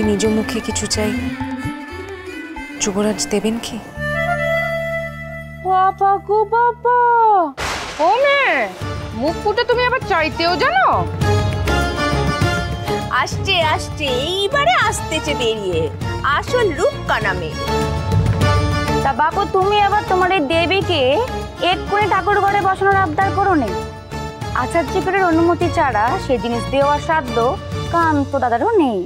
নিজ মুখে কিছু চাই, যুবরাজ দেবেন কি? বাবা গো বাবা, ও মেয়ে, মুখ ফুটে তুমি আবার চাইতেও জানো? আসছে আসছে, এইবারে আসতেছে বেরিয়ে আসল রূপ কানামে। তা বাপু, তুমি আবার তোমার এই দেবীকে এক্ষুনি ঠাকুর ঘরে বসানোর আবদার করো নি। আচার্যপুরের অনুমতি ছাড়া সে জিনিস দেওয়ার সাধ্য কান্ত দাদারও নেই।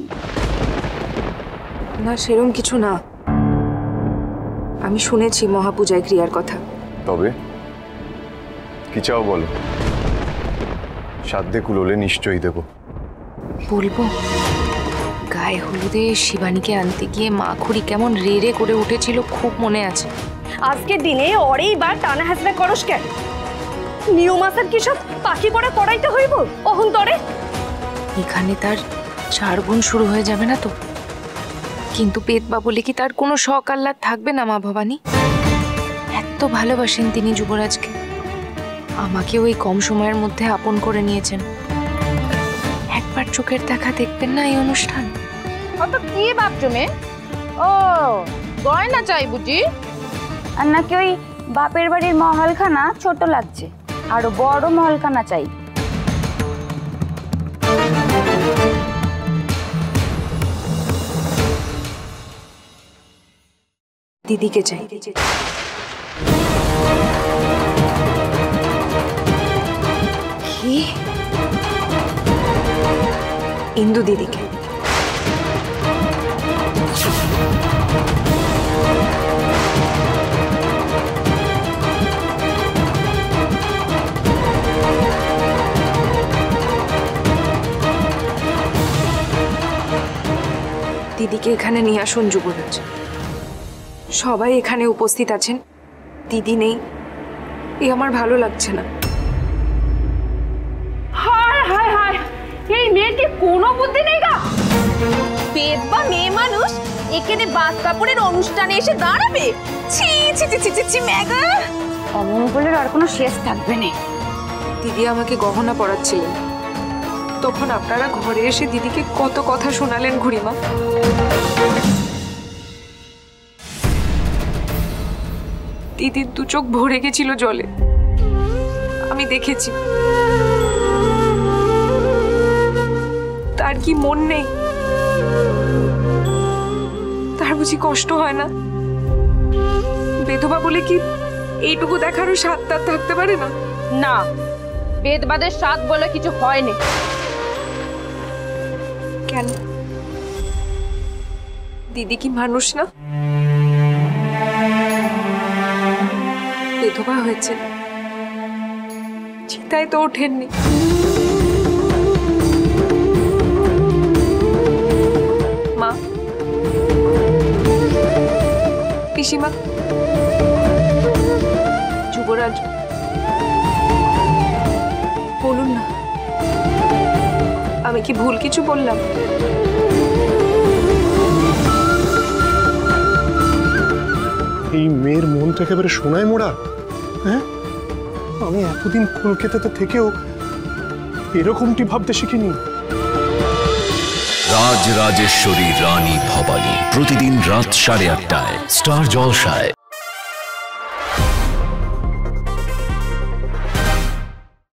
না, সেরম কিছু না। আমি শুনেছি মহাপূজায় ক্রিয়ার কথা। তবে কি চাও বলো, সাধ্যে কুলোলে নিশ্চয়ই দেব। বলবো, গায়ে হলুদে শিবানীকে আনতে গিয়ে মা খুড়ি কেমন রে রে করে উঠেছিল, খুব মনে আছে। আজকের দিনে ওরেই বার টানা হাসরা করস কেন? নিয়ম আসার কি সব পাখি পড়া করাইতে হইব অহন তরে? এখানে তার 4 গুণ শুরু হয়ে যাবে না তো? কিন্তু পেতবা বলে কি তার কোনো শখ আহ্লাদ থাকবে না মা ভবানী? এত ভালোবাসেন তিনি যুবরাজকে, আমাকে ওই কম সময়ের মধ্যে আপন করে নিয়েছেন। একবার চোখের দেখা দেখবেন না এই অনুষ্ঠান? অত কি ভাবছো মেয়ে? ও গয়না চাই বুঝি? আর নাকি ওই বাপের বাড়ির মহলখানা ছোট লাগছে, আরো বড় মহলখানা চাই। দিদিকে চাই। কি? ইন্দু দিদিকে? দিদিকে এখানে নিয়ে আসুন যুবরাজ। সবাই এখানে উপস্থিত আছেন, দিদি নেই, এ আমার ভালো লাগছে না। হায় হায় হায়, এই মেয়েটি কোনো বুদ্ধি নেই গা। পেতবা মেয়ে মানুষ এখানে বাস কাপড়ের অনুষ্ঠানে এসে দাঁড়াবে? ছি ছি ছি ছি ছি মেগা। অমঙ্গলের আর কোনো শেষ থাকবে না। দিদি আমাকে গহনা পরাচ্ছিলেন, তখন আপনারা ঘরে এসে দিদিকে কত কথা শোনালেন খুড়িমা। দিদির 2 চোখ ভরে গেছিল জলে, আমি দেখেছি। তার কি মন নেই? তার বুঝি কষ্ট হয় না? বেধবা বলে কি এইটুকু দেখারও স্বাদ তার থাকতে পারে না? না, বেদবাদের স্বাদ বলে কিছু হয়নি। কেন? দিদি কি মানুষ না? বেধবা হয়েছে, চিতায় তো ওঠেননি। মা, পিসিমা, যুবরাজ, বলুন না, আমি কি ভুল কিছু বললাম? এই মেয়ের মন তো একেবারে সোনায় মোড়া। হ্যাঁ, আমি এতদিন কলকাতাতে থেকেও এরকমটি ভাবতে শিখিনি। রাজ রাজেশ্বরী রানী ভবানী, প্রতিদিন রাত 8:30টায় স্টার জলসায়।